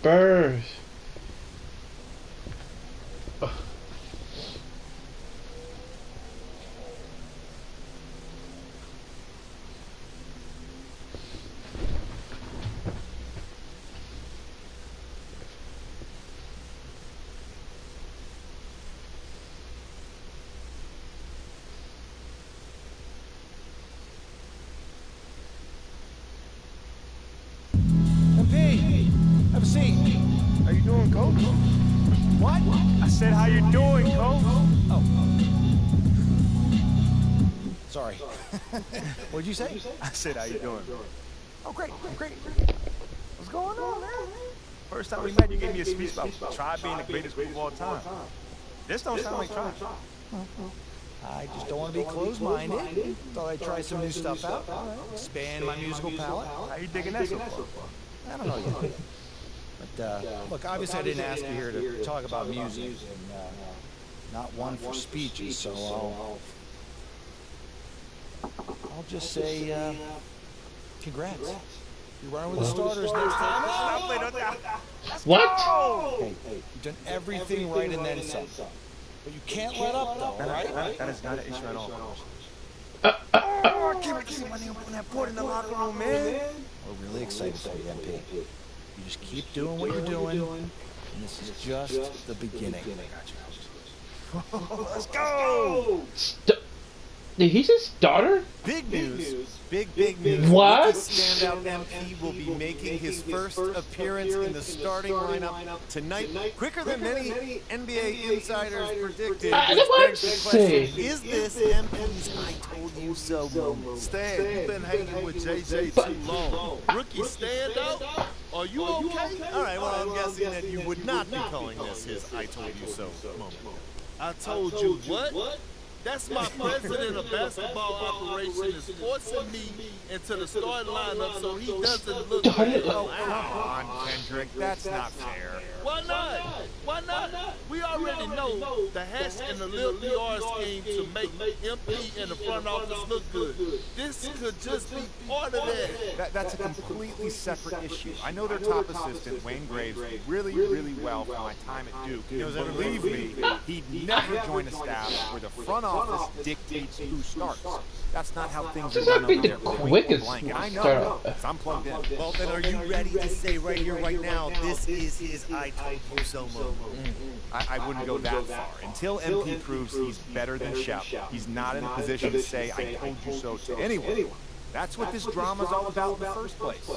Spurs. MP, have a seat. How you doing, Coach? What? I said, how you doing, Coach? Oh. Sorry. What'd you say? I said, how you doing? Oh, great, great. What's going on, man? First time we met, you gave me a speech about Tribe being the greatest group of all time. This don't sound like Tribe. I just don't want to be closed-minded. Thought I'd try some new stuff out. Expand my musical palette. How you digging that so far? I don't know yet. But, look, obviously I didn't ask you here to talk about music, and not one for speeches, so I'll just say, congrats. You're running with the starters next time. What? Hey, you've done everything right and then some. But you can't let up, though, right? That is not an issue at all, Coach. I can't wait to see my name on that board in the locker room, man. We're really excited for you, MP. You just keep doing what you're doing, and this is just the beginning. Let's go! Did he say starter? Big news. Big news. What? Rookie standout MP will be making his first appearance in the starting lineup tonight. Quicker than many NBA insiders predicted. What? Is this MP's I told you so moment? Stan, you've been hanging with JJ too long. Rookie standout? Are you okay? All right, well, I'm guessing that you would not be calling this his I told you so moment. I told you what? That's my president of basketball operation is forcing me into the starting lineup so he doesn't look bad. Come on, Kendrick. That's not fair. Why not? Why not? We already know the hash and the Lil PR scheme to make MP and the front office look good. This could just be part of that. That's a completely separate issue. I know their top assistant, Wayne Graves, really well for my time at Duke. And believe me, he'd never join a staff where the front office dictates who starts. That's not how things are done over there. Quickest Blank. And I know, start. 'cause I'm plugged in. Well, then are you ready to say right here, right now, this is his I told you so moment? I wouldn't go that far. Until MP proves he's better than Shep, he's not in a position to say, I told you so to anyone. That's what this drama's all about in the first place.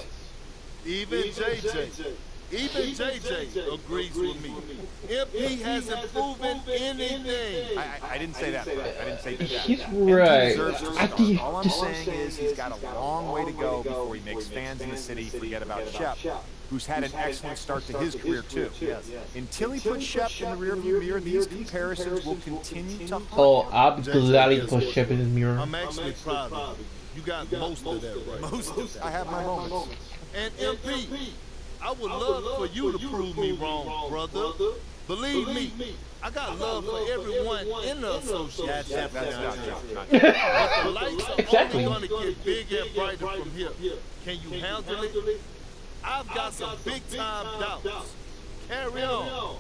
Even JJ agrees with me. MP hasn't proven anything. I didn't say that, Brett. I didn't say that. He's MP right. deserves to start. All I'm saying is he's got a long way to go before he makes fans in the city forget about Shep, who's had an excellent start to his career, too. Until he puts Shep in the rearview mirror, these comparisons will continue to haunt Oh, I'm glad he put Shep in his mirror. I'm actually proud of you. You got most of that right. most of that. I have my moments. And MP, I would love for you to prove me wrong, brother. Believe me, I got love for everyone in the association. That's not true. But the lights are Exactly. only going to get bigger and brighter from here. Can you handle it? I've got some big-time doubts. Carry on.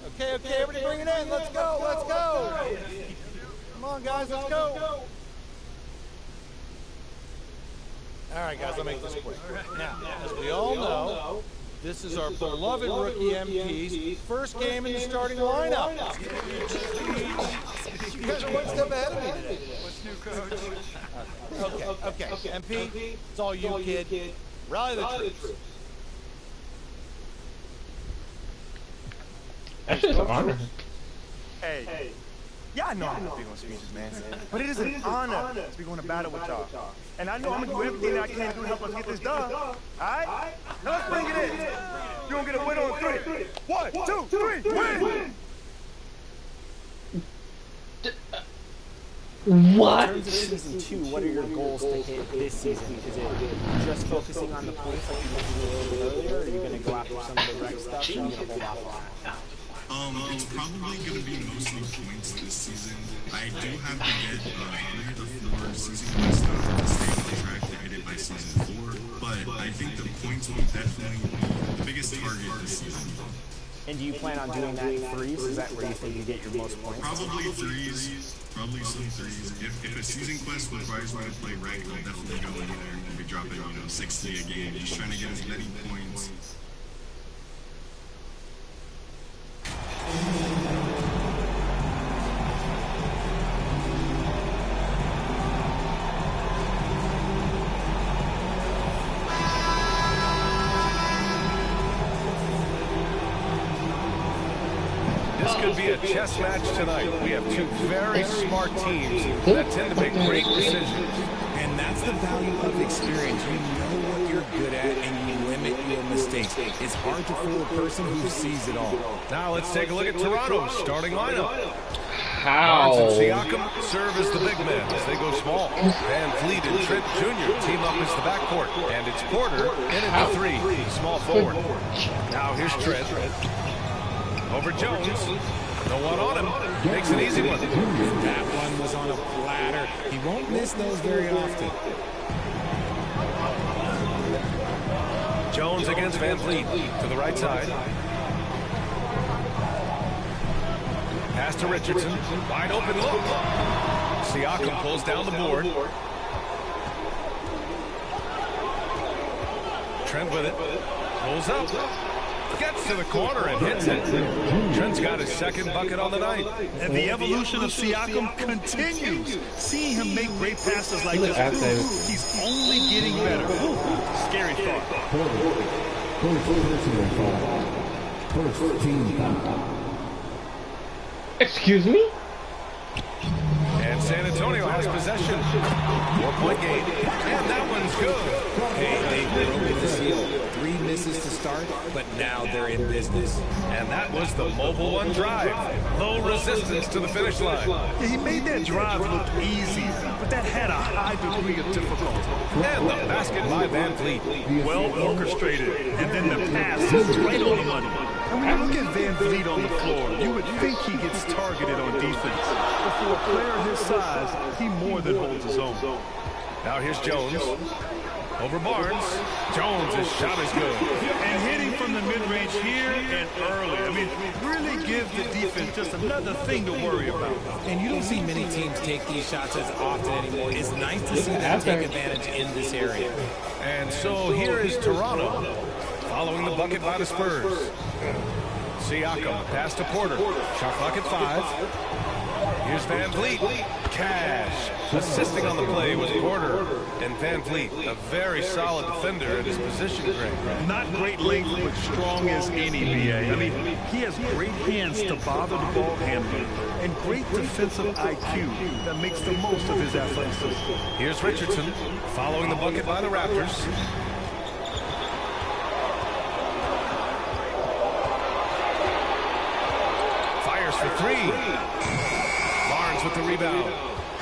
Okay, everybody bring it in. Let's go. Come on, guys, let's go. All right, guys, I'll make this quick. Now, as we all know, this is our beloved rookie MP's first game in the starting lineup. You guys are one step ahead of me today. What's new, Coach? Okay. MP, it's all you, kid. Rally the troops. Actually, it's an honor. Hey. Yeah, I know I'm not big on speeches, man. But it is an honor to be going to battle with y'all. And I know I'm going to do everything that I can to help us get this done. All right? Now let's bring it in. You're going to get a win on 3. 1, 2, 3, win! What? In terms of season 2, what are your goals to hit this season? Is it just focusing on the points like you mentioned a little bit earlier, or are you going to go after some of the rec stuff, or are you going to hold off on that? It's probably going to be mostly points this season. I do have to get 3 of the 4 season-wide stuff to stay on track to hit it by season 4. but I think the points will definitely be the biggest target this season. And do you plan on doing that in threes? Is that where you think you get your most points? Probably threes, probably some threes. If a season quest requires me to play rank, I'll definitely go in there and be dropping, 60 a game, just trying to get as many points. This could be a chess match tonight. We have two very smart teams that tend to make great decisions. And that's the value of experience. You know what you're good at, and you limit your mistakes. It's hard to fool a person who sees it all. Now let's take a look at Toronto's starting lineup. How? Barnes and Siakam serve as the big men as they go small. Van Vliet and Trent Jr. team up as the backcourt. And it's Porter in at the three, small forward. Now here's Trent. Over Jones. No one on him. Makes an easy one. That one was on a platter. He won't miss those very often. Jones against Van Vliet to the right side. Pass to Richardson. Wide open look. Siakam pulls down the board. Trent with it. Pulls up. Gets to the corner and hits it. Trent's got his second bucket on the night. And the evolution of Siakam continues. Seeing him make great passes like this, he's only getting better. Scary thought. Excuse me? And San Antonio has possession. 4-point game. And that one's good. Hey, they broke the seal. 3 misses to start, but now they're in business. And that was the Mobile One drive. Low resistance to the finish line. Yeah, he made that drive look easy, but that had a high degree of difficulty. And the basket by Van Vliet. Well orchestrated, and then the pass is right on the money. And when you look at Van Vliet on the floor, you would think he gets targeted on defense. But for a player his size, he more than holds his own. Now here's Jones. Over Barnes. Jones' shot is good. And hitting from the mid-range here and early. I mean, really give the defense just another thing to worry about. And you don't see many teams take these shots as often anymore. It's nice to see them take advantage in this area. And so here is Toronto following the bucket by the Spurs. Siakam, pass to Porter. Shot clock at 5. Here's Van Vliet. Cash. Assisting on the play was Porter. And Van Vliet, a very solid defender at his position grade. Not great length, but strong as any, BA. I mean, he has great hands to bother the ball handler and great defensive IQ that makes the most of his athleticism. Here's Richardson following the bucket by the Raptors. For 3. Barnes with the rebound.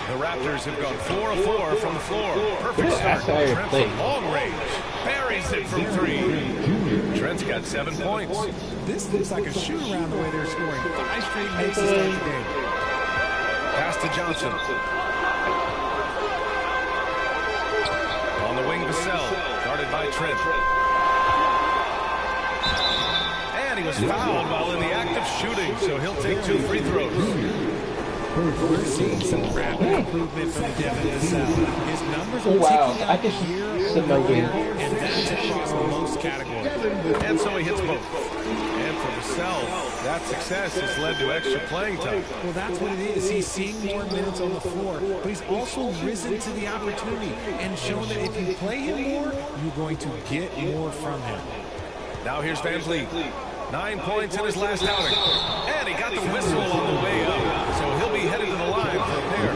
The Raptors have gone 4 of 4 from the floor. Perfect start. Trent from long range. Buries it from 3. Trent's got 7 points. This looks like a shoot-around the way they're scoring. 5 straight makes to start the game. Pass to Johnson. On the wing, Vassell. Guarded by Trent. And he was fouled while in the act of shooting, so he'll take 2 free throws. We're seeing some rapid improvement from Devin Vassell. His numbers are ticking up year over year, and that's across most categories. And so he hits both. And for Vassell, that success has led to extra playing time. Well, that's what it is. He's seeing more minutes on the floor, but he's also risen to the opportunity and shown that if you play him more, you're going to get more from him. Now here's Van Vliet. 9 points in his last outing. And he got the whistle on the way up. So he'll be headed to the line for a pair.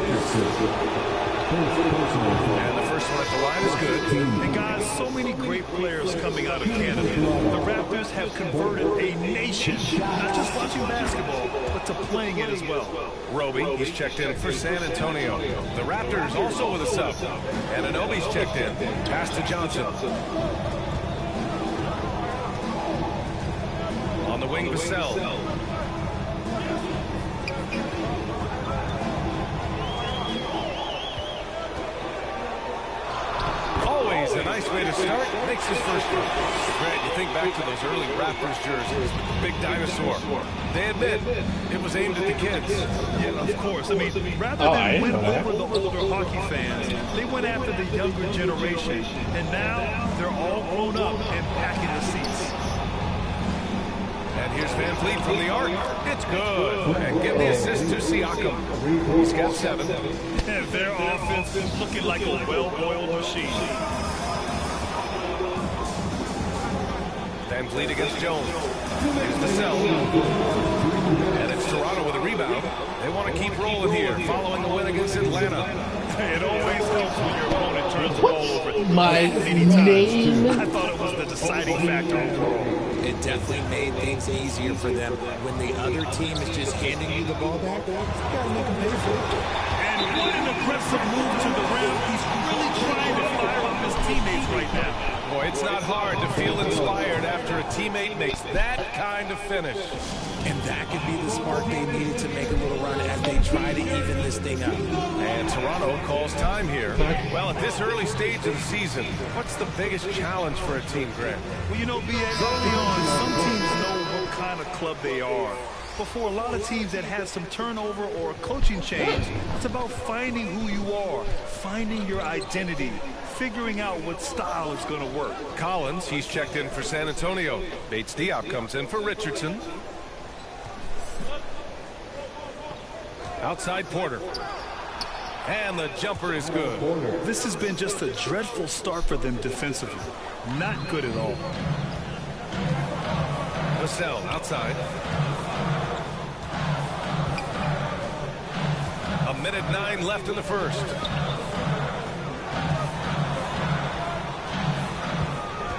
And the first one at the line is good. And guys, so many great players coming out of Canada. The Raptors have converted a nation, not just watching basketball, but to playing it as well. Roby, he's checked in for San Antonio. The Raptors also with a sub. And Anunoby's checked in. Pass to Johnson. On the wing, Vassell. Always a nice way to start, makes his first run. Grant, you think back to those early Raptors jerseys with the big dinosaur. They admit it was aimed at the kids. Yeah, of course. I mean, rather than win over the older hockey fans, they went after the younger generation, and now they're all grown up and packing the seats. And here's Van Vliet from the arc. It's good. And give the assist to Siakam. He's got 7. And their offense is looking like a well-oiled machine. Van Vliet against Jones. Here's Vassell. And it's Toronto with a rebound. They want to keep rolling here, following the win against Atlanta. It always helps when your opponent turns the ball over. My name? I thought it was the deciding factor overall. It definitely made things easier for them. When the other team is just handing you the ball back, you gotta make them pay for it. And what an aggressive move to the rim. He's really trying to fire up his teammates right now. Boy, it's not hard to feel inspired after a teammate makes that kind of finish. And that could be the spark they needed to make a little run as they try to even this thing up. And Toronto calls time here. Well, at this early stage of the season, what's the biggest challenge for a team, Grant? Well, you know, B.A., early on, some teams know what kind of club they are. But for a lot of teams that had some turnover or a coaching change, it's about finding who you are, finding your identity, figuring out what style is going to work. Collins, he's checked in for San Antonio. Bates Diop comes in for Richardson. Outside Porter. And the jumper is good. This has been just a dreadful start for them defensively. Not good at all. Vassell outside. A minute 9 left in the first.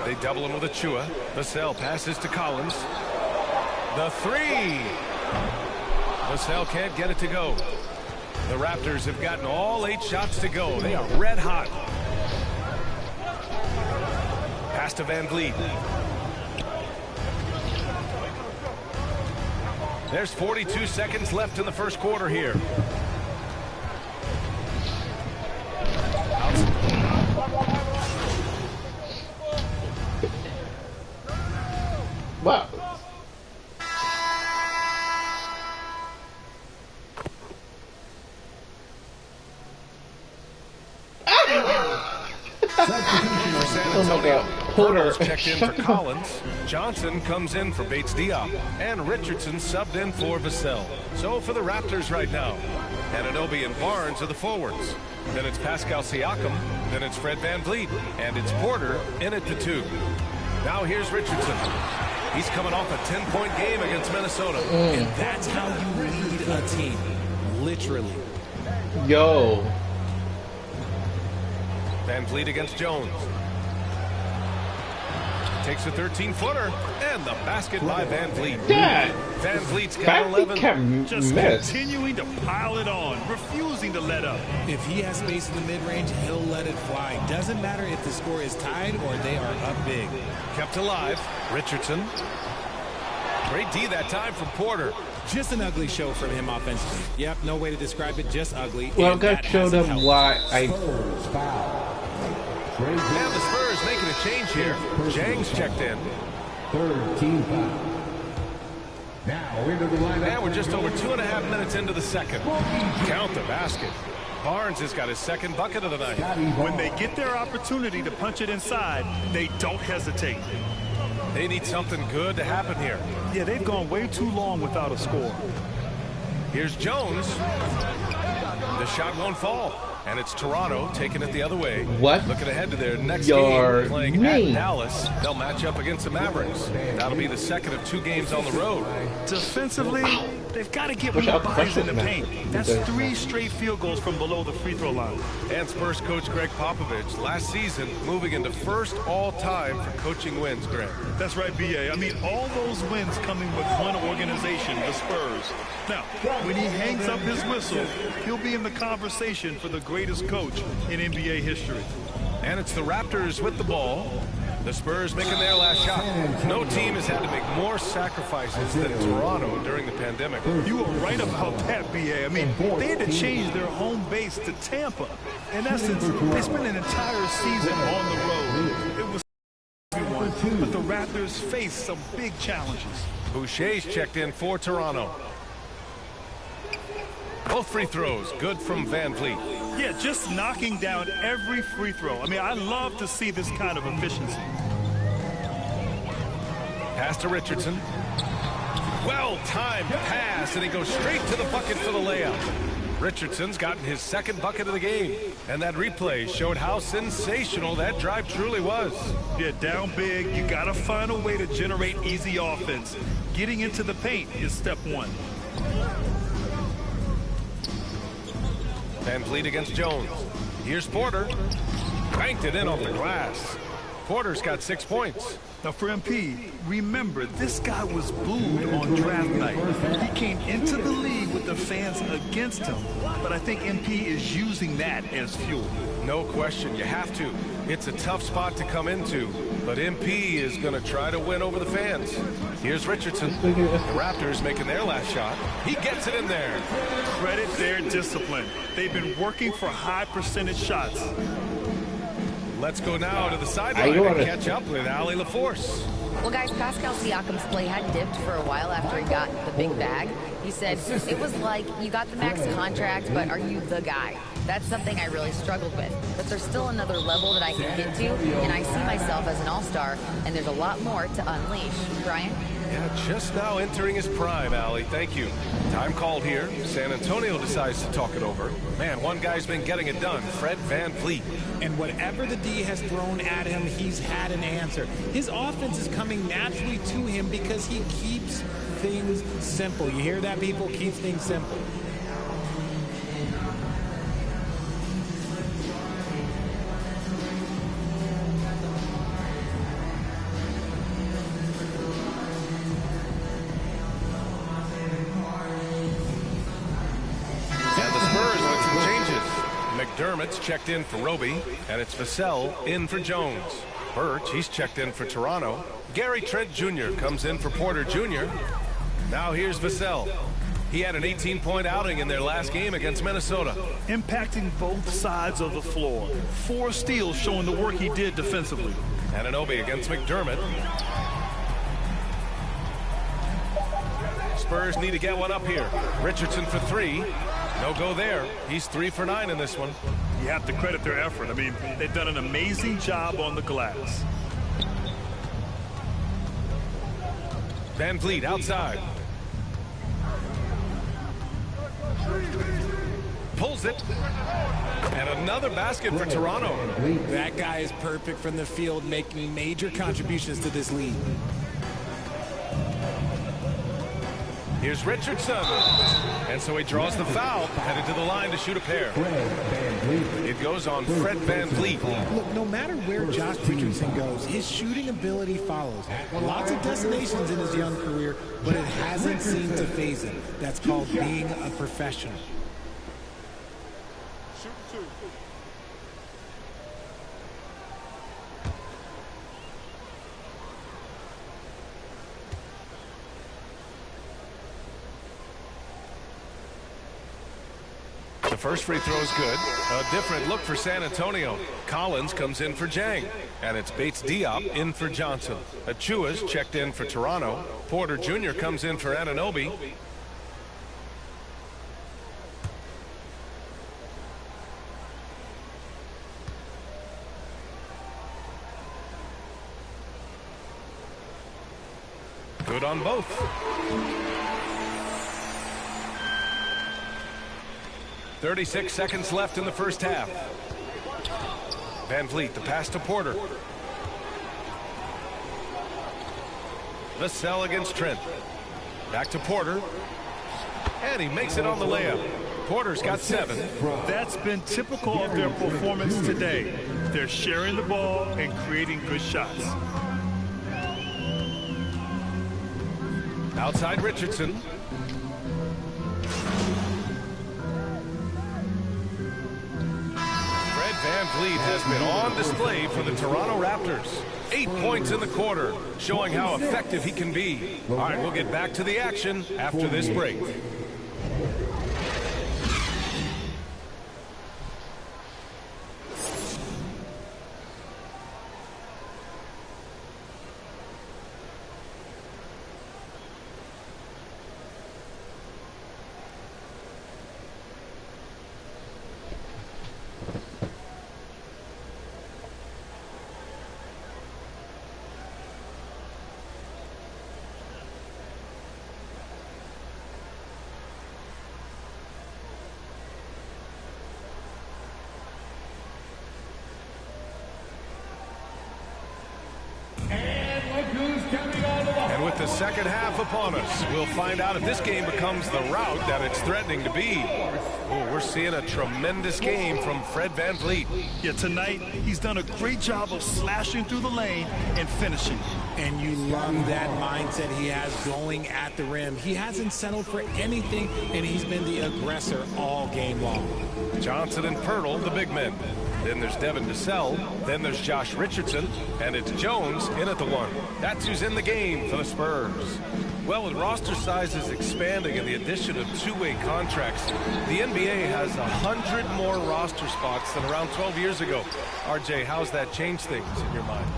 They double him with Achua. Vassell passes to Collins. The 3. Vassell can't get it to go. The Raptors have gotten all 8 shots to go. They are red hot. Pass to Van Vliet. There's 42 seconds left in the first quarter here. Wow. Oh my God. Porter checked in for Collins. Johnson comes in for Bates Diop. And Richardson subbed in for Vassell. So for the Raptors right now, Anunoby and Barnes are the forwards. Then it's Pascal Siakam. Then it's Fred Van Vliet. And it's Porter in at the 2. Now here's Richardson. He's coming off a 10-point game against Minnesota. And that's how you lead a team. Literally. Yo. Van Vliet against Jones. Takes a 13-footer, and the basket by Van Vliet. Dad. Van Vliet's got 11. Just continuing to pile it on, refusing to let up. If he has space in the mid-range, he'll let it fly. Doesn't matter if the score is tied or they are up big. Kept alive. Richardson. Great D that time from Porter. Just an ugly show from him offensively. Yep, no way to describe it, just ugly. Well, I'm going to show them why I... And the Spurs making a change here. Jang's checked in. Third team foul. Now into the line. And we're just over 2.5 minutes into the second. Count the basket. Barnes has got his second bucket of the night. When they get their opportunity to punch it inside, they don't hesitate. They need something good to happen here. Yeah, they've gone way too long without a score. Here's Jones. The shot won't fall. And it's Toronto taking it the other way. What? Looking ahead to their next Your game, playing name. at Dallas. They'll match up against the Mavericks. That'll be the second of 2 games on the road. Defensively, they've got to get more bodies in the paint. That's 3 straight field goals from below the free throw line. And Spurs coach Greg Popovich last season moving into first all-time for coaching wins, Greg. That's right, B.A. I mean, all those wins coming with one organization, the Spurs. Now, when he hangs up his whistle, he'll be in the conversation for the greatest coach in NBA history. And it's the Raptors with the ball. The Spurs making their last shot. No team has had to make more sacrifices than Toronto during the pandemic. You were right about that, B.A. I mean, they had to change their home base to Tampa. In essence, they spent an entire season on the road. It but the Raptors face some big challenges. Boucher's checked in for Toronto. Both free throws good from Van Vliet. Yeah, just knocking down every free throw. I mean, I love to see this kind of efficiency. Pass to Richardson. Well-timed pass, and he goes straight to the bucket for the layup. Richardson's gotten his second bucket of the game, and that replay showed how sensational that drive truly was. Yeah, down big, you got to find a way to generate easy offense. Getting into the paint is step one. Van Vliet against Jones. Here's Porter. Banked it in off the glass. Porter's got 6 points. Now for MP, remember, this guy was booed on draft night. He came into the league with the fans against him, but I think MP is using that as fuel. No question, you have to. It's a tough spot to come into, but MP is going to try to win over the fans. Here's Richardson. The Raptors making their last shot. He gets it in there. Credit their discipline. They've been working for high percentage shots. Let's go now to the sideline and catch up with Allie LaForce. Well, guys, Pascal Siakam's play had dipped for a while after he got the big bag. He said, it was like, you got the max contract, but are you the guy? That's something I really struggled with. But there's still another level that I can get to, and I see myself as an all-star, and there's a lot more to unleash. Brian? Yeah, just now entering his prime, Allie. Thank you. Time called here. San Antonio decides to talk it over. Man, one guy's been getting it done, Fred Van Vliet. And whatever the D has thrown at him, he's had an answer. His offense is coming naturally to him because he keeps things simple. You hear that, people? Keeps things simple. McDermott's checked in for Roby, and it's Vassell in for Jones. Birch, he's checked in for Toronto. Gary Trent Jr. comes in for Porter Jr. Now here's Vassell. He had an 18-point outing in their last game against Minnesota. Impacting both sides of the floor. 4 steals showing the work he did defensively. Anunoby against McDermott. Spurs need to get one up here. Richardson for 3. No go there. He's 3 for 9 in this one. You have to credit their effort. I mean, they've done an amazing job on the glass. Van Vliet outside. Pulls it. And another basket for Toronto. That guy is perfect from the field, making major contributions to this lead. Here's Richardson. And so he draws the foul, headed to the line to shoot a pair. It goes on Fred Van Vliet. Look, no matter where Josh Richardson goes, his shooting ability follows. Lots of destinations in his young career, but it hasn't seemed to faze him. That's called being a professional. The first free throw is good. A different look for San Antonio. Collins comes in for Jang. And it's Bates Diop in for Johnson. Achua's checked in for Toronto. Porter Jr. comes in for Anunoby. Good on both. .36 seconds left in the first half. Van Vliet, the pass to Porter. Vassell against Trent. Back to Porter. And he makes it on the layup. Porter's got 7. That's been typical of their performance today. They're sharing the ball and creating good shots. Outside Richardson. Van Vliet has been on display for the Toronto Raptors. 8 points in the quarter, showing how effective he can be. All right, we'll get back to the action after this break. the second half upon us. We'll find out if this game becomes the rout that it's threatening to be. Oh, we're seeing a tremendous game from Fred VanVleet. Yeah, tonight he's done a great job of slashing through the lane and finishing. And you love that mindset he has going at the rim. He hasn't settled for anything, and he's been the aggressor all game long. Johnson and Pirtle, the big men. Then there's Devin Vassell. Then there's Josh Richardson. And it's Jones in at the one. That's who's in the game for the Spurs. Well, with roster sizes expanding and the addition of two-way contracts, the NBA has 100 more roster spots than around 12 years ago. RJ, how's that changed things in your mind?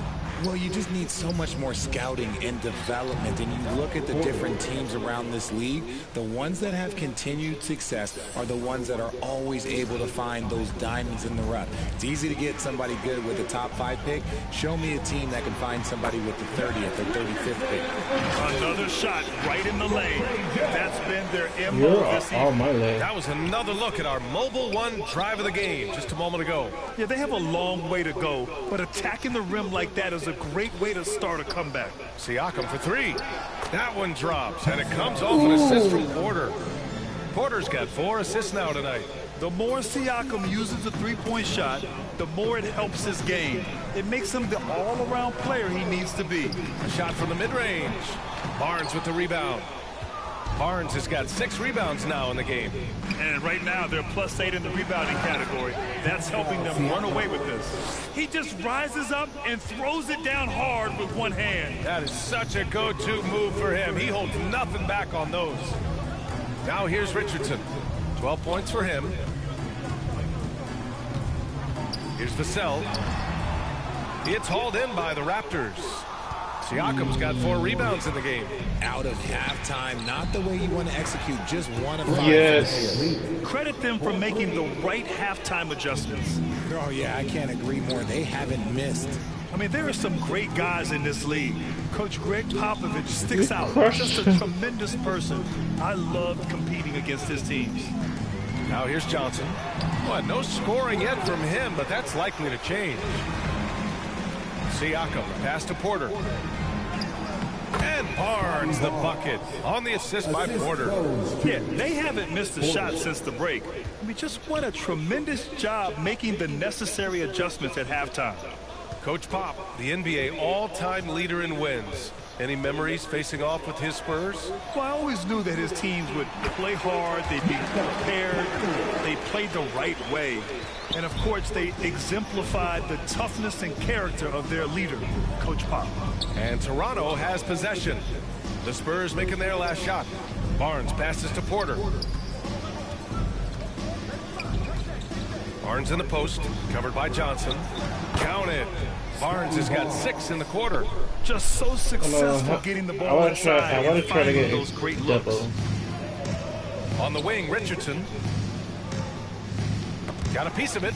Well, you just need so much more scouting and development. And you look at the different teams around this league, the ones that have continued success are the ones that are always able to find those diamonds in the rough. It's easy to get somebody good with the top 5 pick. Show me a team that can find somebody with the 30th or 35th pick. Another shot right in the lane. That's been their MO this season. That was another look at our Mobile One drive of the game just a moment ago. Yeah, they have a long way to go, but attacking the rim like that is a great way to start a comeback. Siakam for 3. That one drops, and it comes off an assist from Porter. Porter's got 4 assists now tonight. The more Siakam uses the three-point shot, the more it helps his game. It makes him the all-around player he needs to be. A shot from the mid-range. Barnes with the rebound. Barnes has got 6 rebounds now in the game. And right now, they're +8 in the rebounding category. That's helping them run away with this. He just rises up and throws it down hard with one hand. That is such a go-to move for him. He holds nothing back on those. Now here's Richardson. 12 points for him. Here's Vassell. It's hauled in by the Raptors. Siakam's got 4 rebounds in the game. Out of halftime, not the way you want to execute, just 1 of 5. Yes. Credit them for making the right halftime adjustments. Oh, yeah, I can't agree more. They haven't missed. I mean, there are some great guys in this league. Coach Greg Popovich sticks out. Just a tremendous person. I loved competing against his teams. Now here's Johnson. Well, no scoring yet from him, but that's likely to change. Siakam, pass to Porter. And Barnes, the bucket, on the assist by Porter. Yeah, they haven't missed a shot since the break. I mean, just what a tremendous job making the necessary adjustments at halftime. Coach Pop, the NBA all-time leader in wins. Any memories facing off with his Spurs? Well, I always knew that his teams would play hard, they'd be prepared, they played the right way. And, of course, they exemplified the toughness and character of their leader, Coach Pop. And Toronto has possession. The Spurs making their last shot. Barnes passes to Porter. Barnes in the post, covered by Johnson. Counted. Barnes has got 6 in the quarter. Just so successful getting the ball inside and finding those great looks. On the wing, Richardson. Got a piece of it.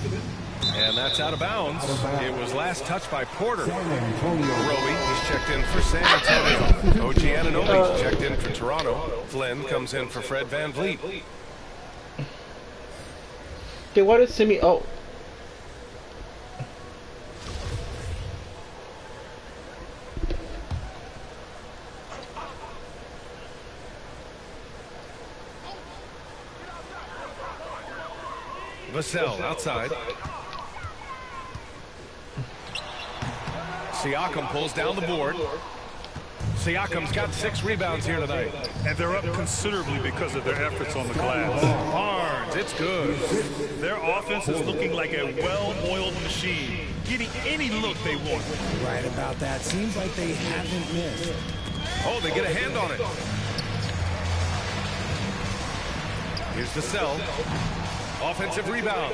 And that's out of bounds. It was last touched by Porter. Roby, he's checked in for San Antonio. OG Anunoby's checked in for Toronto. Flynn comes in for Fred VanVleet. Okay, what is Simi? Oh. Vassell outside. Siakam pulls down the board. Siakam's got 6 rebounds here tonight. And they're up considerably because of their efforts on the glass. Barnes, it's good. Their offense is looking like a well-oiled machine, getting any look they want. Right about that. Seems like they haven't missed. Oh, they get a hand on it. Here's Vassell. Offensive rebound.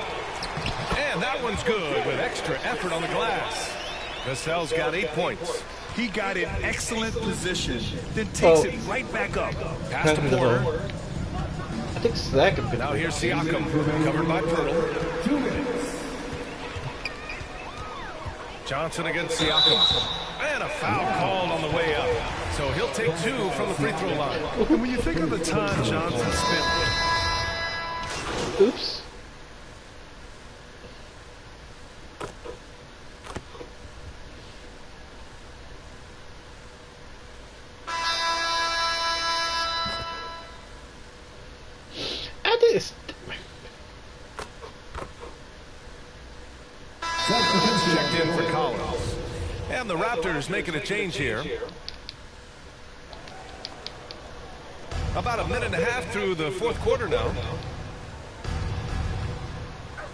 And that one's good with extra effort on the glass. Vassell's got 8 points. He got in excellent position, then takes it right back up. Pass to Porter. I think Siakam. Now here's Siakam, covered by Pirtle. 2 minutes. Johnson against Siakam. And a foul called on the way up. So he'll take 2 from the free throw line. And when you think of the time Johnson spent... Oops. What is? Checked in for Collins. And the Raptors making a change here. About a minute and a half through the fourth quarter now.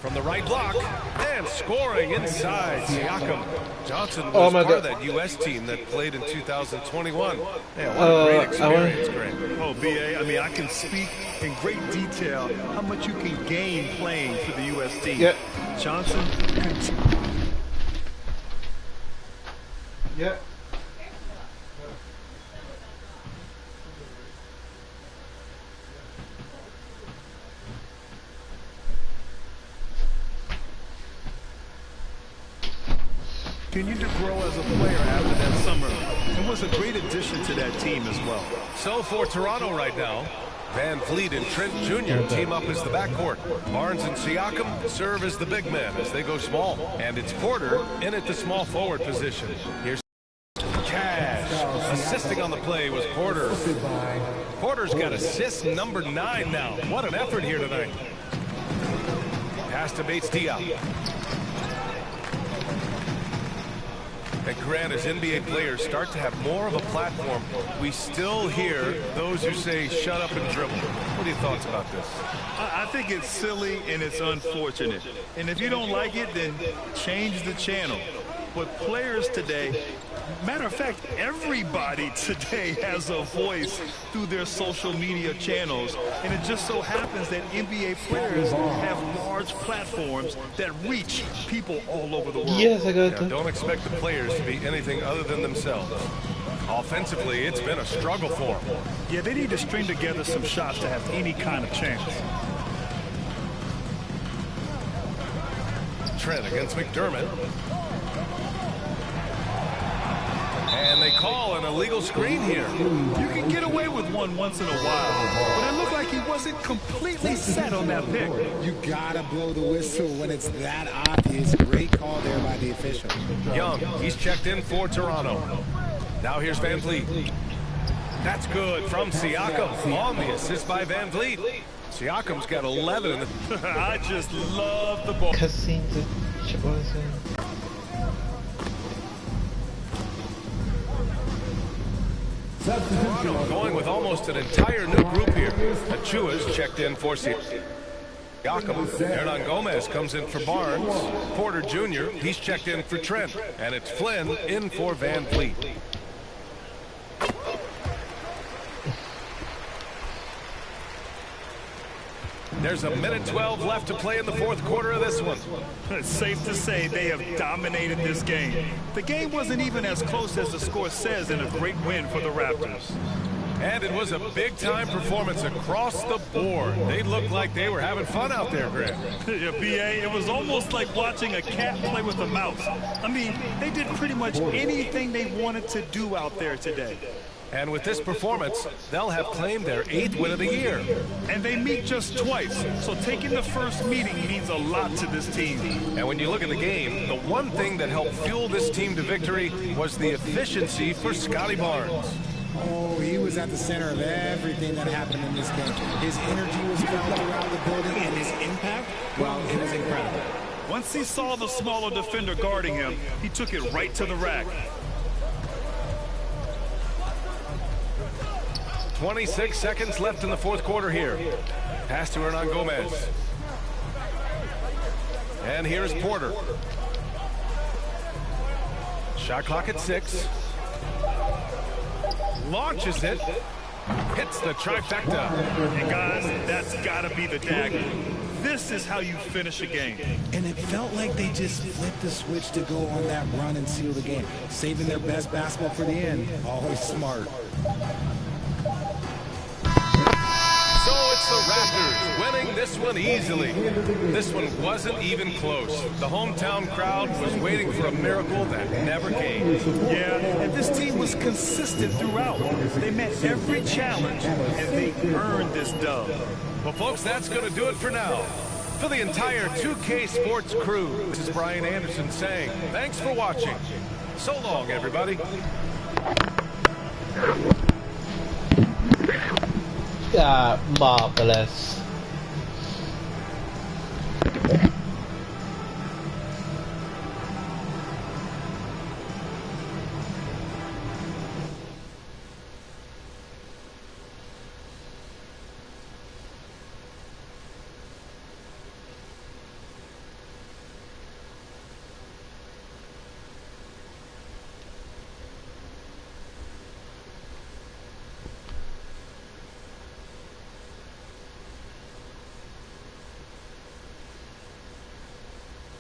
From the right block, and scoring inside. Siakam. Johnson was part of that U.S. team that played in 2021. Yeah, what a great experience, Greg. Oh, B.A., I mean, I can speak in great detail how much you can gain playing for the U.S. team. Yeah. Johnson. Yeah. Continued to grow as a player after that summer and was a great addition to that team as well. So for Toronto right now, Van Vliet and Trent Jr. team up as the backcourt. Barnes and Siakam serve as the big men as they go small. And it's Porter in at the small forward position. Here's Cash. Assisting on the play was Porter. Porter's got assist number 9 now. What an effort here tonight. Pass to Bates Diop. And Grant, as NBA players start to have more of a platform, we still hear those who say, shut up and dribble. What are your thoughts about this? I think it's silly and it's unfortunate. And if you don't like it, then change the channel. But players today, matter of fact, everybody today has a voice through their social media channels. And it just so happens that NBA players have large platforms that reach people all over the world. Yes, I got that. Don't expect the players to be anything other than themselves. Offensively, it's been a struggle for them. Yeah, they need to string together some shots to have any kind of chance. Trent against McDermott. And they call an illegal screen here. You can get away with one once in a while, but it looked like he wasn't completely set on that pick. You gotta blow the whistle when it's that obvious. Great call there by the official. Young, he's checked in for Toronto. Now here's Van Vliet. That's good from Siakam on the assist by Van Vliet. Siakam's got 11 in the... I just love the ball. Toronto going with almost an entire new group here. Achua's checked in for Siakam. Hernan Gomez comes in for Barnes. Porter Jr., he's checked in for Trent. And it's Flynn in for Van Vliet. There's a minute 12 left to play in the fourth quarter of this one. It's safe to say they have dominated this game. The game wasn't even as close as the score says in a great win for the Raptors. And it was a big-time performance across the board. They looked like they were having fun out there, Grant. Yeah, B.A., it was almost like watching a cat play with a mouse. I mean, they did pretty much anything they wanted to do out there today. And with this performance, they'll have claimed their 8th win of the year. And they meet just twice, so taking the first meeting means a lot to this team. And when you look at the game, the one thing that helped fuel this team to victory was the efficiency for Scotty Barnes. Oh, he was at the center of everything that happened in this game. His energy was felt around the building, and his impact, well, it was incredible. Once he saw the smaller defender guarding him, he took it right to the rack. 26 seconds left in the fourth quarter here. Pass to Hernan Gomez. And here's Porter. Shot clock at 6. Launches it. Hits the trifecta. And guys, that's got to be the dagger. This is how you finish a game. And it felt like they just flipped the switch to go on that run and seal the game. Saving their best basketball for the end. Always smart. So it's the Raptors winning this one easily. This one wasn't even close. The hometown crowd was waiting for a miracle that never came. Yeah, and this team was consistent throughout. They met every challenge, and they earned this dub. Well, folks, that's going to do it for now. For the entire 2K Sports crew, this is Brian Anderson saying thanks for watching. So long, everybody. Marvelous.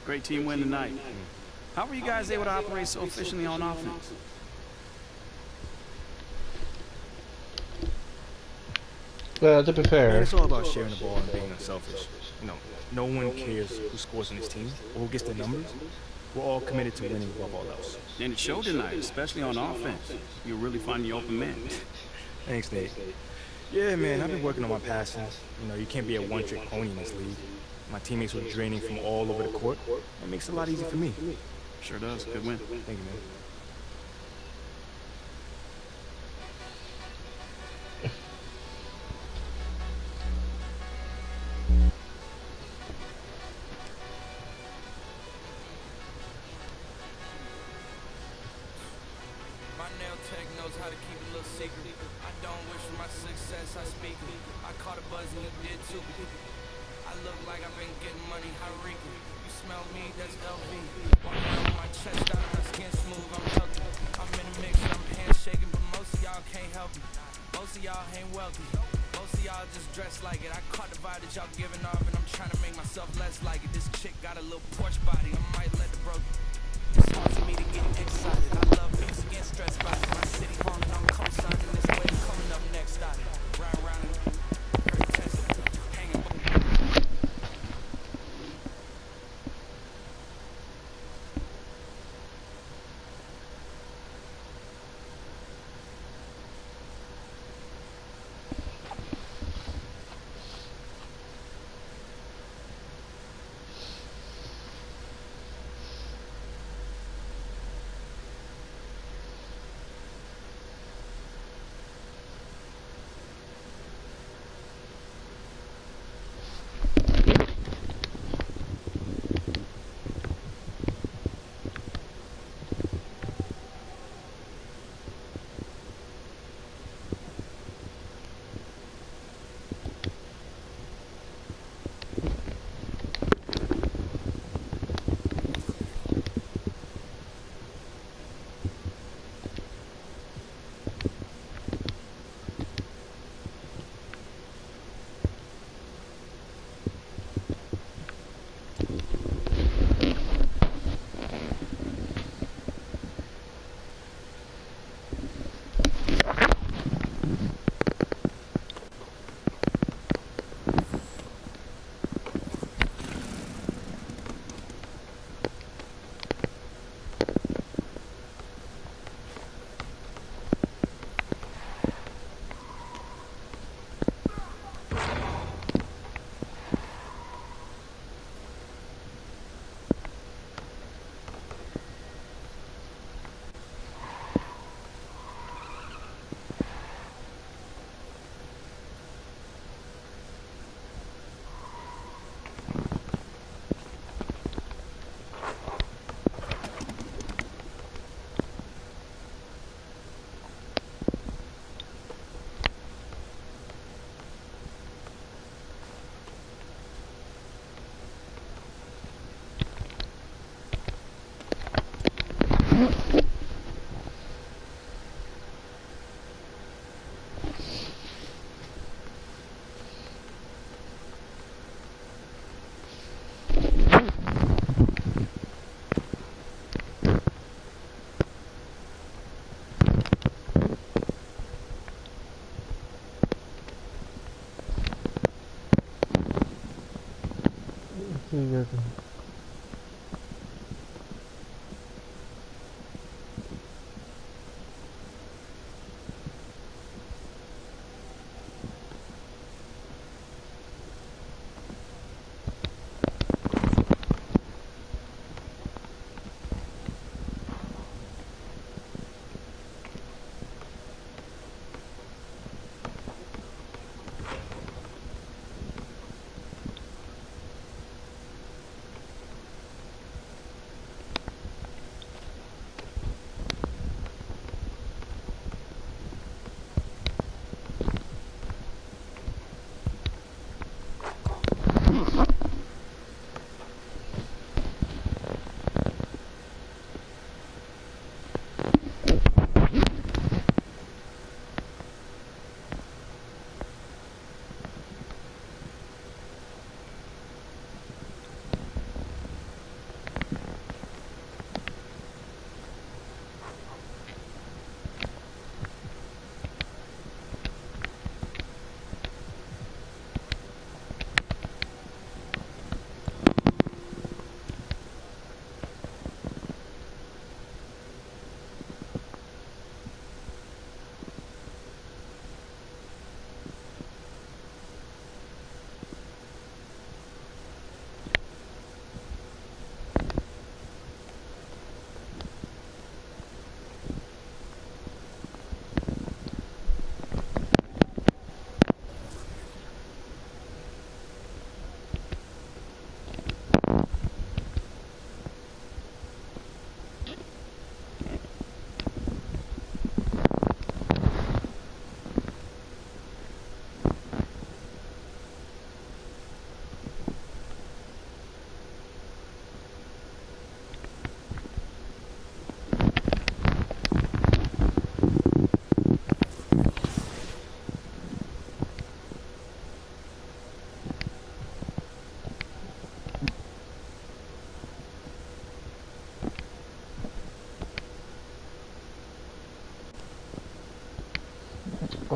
Great team win tonight. How were you guys able to operate so efficiently on offense? Well, to be fair, Man, it's all about sharing the ball and being unselfish. You know, no one cares who scores on this team or who gets the numbers. We're all committed to winning above all else. And it showed tonight, especially on offense. You're really finding the open man. Thanks, Nate. Yeah, man, I've been working on my passing. You know, you can't be a one-trick pony in this league. My teammates were draining from all over the court. It makes it a lot easier for me. Sure does. Good win. Thank you, man. My nail tech knows how to keep a little secret. I don't wish for my success, I speak it. I caught a buzz and you did too. I look like I've been getting money, Harika. You smell me, that's LV. Walk around with my chest out, my skin smooth, I'm healthy. I'm in a mix, I'm handshaking, but most of y'all can't help me. Most of y'all ain't wealthy. Most of y'all just dress like it. I caught the vibe that y'all giving off, and I'm trying to make myself less like it. This chick got a little Porsche body, I might let the broke. It's hard for me to get excited. I love peace against stress by it. My city haunted, I'm co-signing this wave coming up next. Started round round and tested, hanging.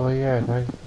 where you at, man?